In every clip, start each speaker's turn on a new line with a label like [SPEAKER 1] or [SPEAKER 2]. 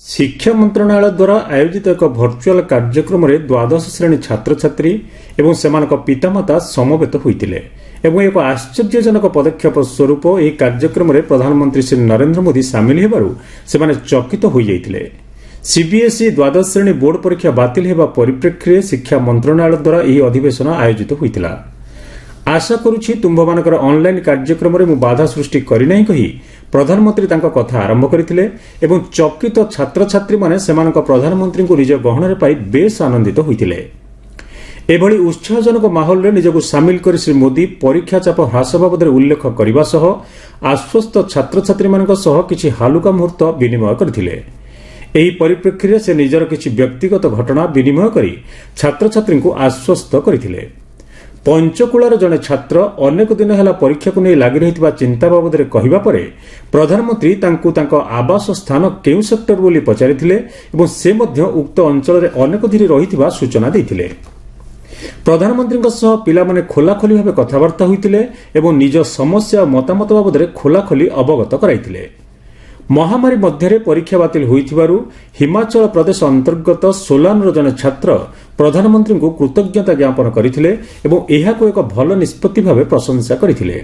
[SPEAKER 1] शिक्षा मंत्रणालय द्वारा आयोजित एक भर्चुआल कार्यक्रम में द्वादश श्रेणी छात्र छात्री एवं सेमानक पितामाता समवेत होइतिले एवं एक आश्चर्यजनक पदक्षेप स्वरूप यह कार्यक्रम में प्रधानमंत्री श्री नरेंद्र मोदी सामिल हेबारु सेमाने चकित हो जाइतिले। सीबीएसई द्वादश श्रेणी बोर्ड परीक्षा बातिल हेबा परिप्रेक्षी शिक्षा मंत्रणालय द्वारा यह अधिवेशन आयोजित होइतिला। आशा करुछि तुम्भमानकर ऑनलाइन कार्यक्रम में मु बाधा सृष्टि करिनाही कही प्रधानमंत्री तांका कथा आरंभ करथिले एवं चकित छात्र छात्री माने सेमानक प्रधानमंत्री को निज गहणरे पाई बेस आनंदित होइतिले। एभली उत्साहजनक माहौल रे निजको सामिल करी श्री मोदी परीक्षा चाप ह्रास बाबद उल्लेख करने सह आश्वस्त छात्र छात्री मानक सह किछि हालुका मुहूर्त विनिमय करथिले। एही परिप्रेक्षी से निजर किछि व्यक्तिगत घटना विनिमय करी छात्र छात्री को आश्वस्त करथिले। पंचकुलार जड़े छात्र अनेक दिन है परीक्षा को नहीं लगी रही चिंता बाबद कहवा पर प्रधानमंत्री तांको आवास स्थान केउ सेक्टर बोली पचारिथिले एवं से मध्य उक्त अंचल में अनेक दिन रही सूचना देथिले। प्रधानमंत्री सह पिला माने खोलाखोली भाव कथबार्ता होइतिले एवं निज समस्या और मतामत बाबद खोलाखोली अवगत कराइथिले। महामारी मध्य परीक्षा बातिल होइथिबारु हिमाचल प्रदेश अंतर्गत सोलानर जने छात्र प्रधानमंत्री को कृतज्ञता ज्ञापन करथिले एवं एहाको एक भल निष्पत्ति भाव प्रशंसा करथिले।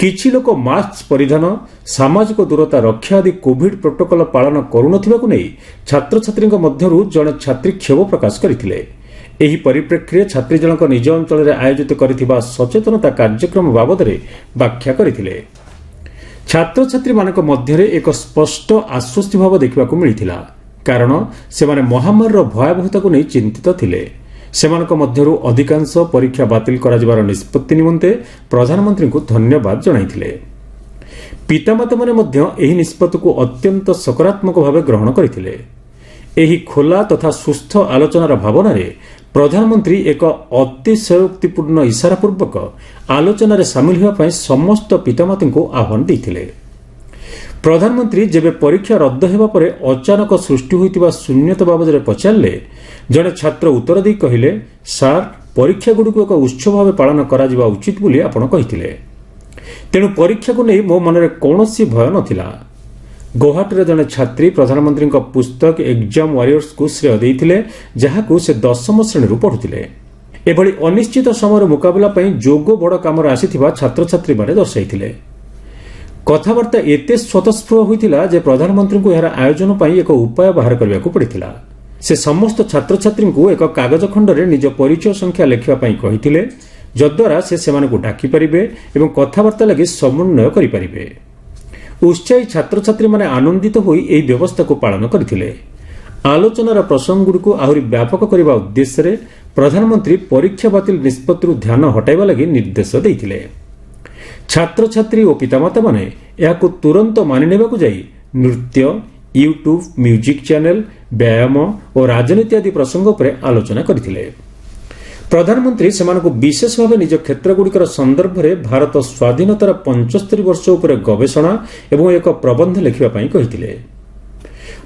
[SPEAKER 1] किछि लोक मास्क परिधान सामाजिक दूरता रक्षा आदि कोविड प्रोटोकॉल पालन करुनथिबाकु नै छात्र छात्रीक मध्यरु जने छात्री क्षोभ प्रकाश करथिले। एही परिप्रेक्षी छात्री जनक निज अंचल में आयोजित करथिबा सचेतनता कार्यक्रम बाबद व्याख्या करथिले। छात्र छात्री मानक मध्यरे एक स्पष्ट आश्वस्ति भाव देखा मिलता कारण सेमाने महामारी भयावहता को नहीं चिंतित थिले। सेमानक मध्यरु अधिकांश परीक्षा बातिल कराजिबार निष्पत्ति निमंते प्रधानमंत्री को धन्यवाद जणाइथिले। पितामाता माने मध्य एही निष्पत्ति को अत्यंत सकारात्मक भाव ग्रहण करथिले। एही खोला तथा सुस्थ आलोचनार भावना रे प्रधानमंत्री एक अतिशयोक्तिपूर्ण इशारा पूर्वक आलोचना सामिल होगापी समस्त पितामाता को आह्वान देते। प्रधानमंत्री जेबे परीक्षा रद्द होगा पर अचानक सृष्टि होता शून्यता बाबद पचारे जड़े छात्र उत्तर दे कहले सार परीक्षा गुड़ी एक उत्सव भाव पालन करा उचित बोली आपण कहिथिले। तेणु परीक्षा को नहीं मो मन कौन भय नथिला। गुवाहाटी जड़े छात्री प्रधानमंत्री पुस्तक एग्जाम वॉरियर्स को श्रेय देते जहां से 10म श्रेणी पढ़ुले। एभली अनिश्चित समय मुकाबला जोग बड़ काम आसीथिबा छात्र छात्री माने दर्शाइथिले। कथबार्ता एते स्वतःस्फूर्त होइथिला जे प्रधानमंत्री को यार आयोजन पई एक उपाय बाहर करबा को पड़िथिला। से समस्त छात्र छात्री को एक कागज खंडरे निज परिचय संख्या लेखिबा पई कहिथिले जद्वारा से सेमानकु डाकी परिबे एवं कथबार्ता लागि समन्वय करि परिबे। उत्साही छात्र छात्री माने आनंदित होई एही व्यवस्था को पालन करथिले। आलोचनार प्रसंग गुड़िक आहरी व्यापक करने उद्देश्य प्रधानमंत्री परीक्षा बातिल निष्पत्ति ध्यान हटाइबा लगी निर्देश देइथिले। छात्र छात्री और पितामाता माने याको तुरंत मानि नेबाकु जाई नृत्य यूट्यूब म्यूजिक चैनल व्यायाम और राजनीति आदि प्रसंग पर आलोचना करथिले। प्रधानमंत्री सेमानकु विशेष भाव निज क्षेत्र गुड़िकर संदर्भ में भारत स्वाधीनतार 75 वर्ष उपर गवेषणा एवं एक प्रबंध लिखिबा पई कहिथिले।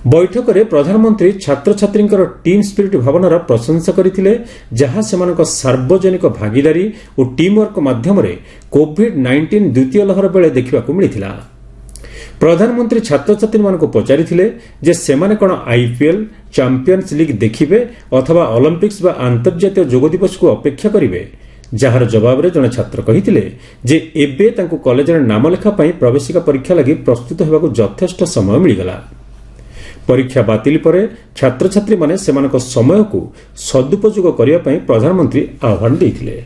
[SPEAKER 1] बैठक में प्रधानमंत्री छात्र छात्री टीम स्पिरिट भावनार प्रशंसा करथिले जहां सेमानक सार्वजनिक भागीदारी और टीम वर्क माध्यम कोविड-19 द्वितीय लहर बेले देखा मिलता। प्रधानमंत्री छात्र छात्री मानक पचारिथिले जे सेमाने कोन आईपीएल चैंपियंस लीग देखिबे अथवा ओलंपिक्स बा अंतर्जातीय योग दिवस को अपेक्षा करिवे। जार जवाब रे जने छात्र कहिथिले जे एबे तांको कॉलेज रे नाम लेखा पई प्रवेशिका परीक्षा लागि प्रस्तुत हेबाकू यथेष्ट समय मिलिगला। परीक्षा बातिल परे छात्र छात्री माने सेमानक समय को सदुपयोग करिया पई प्रधानमंत्री आह्वान देथिले।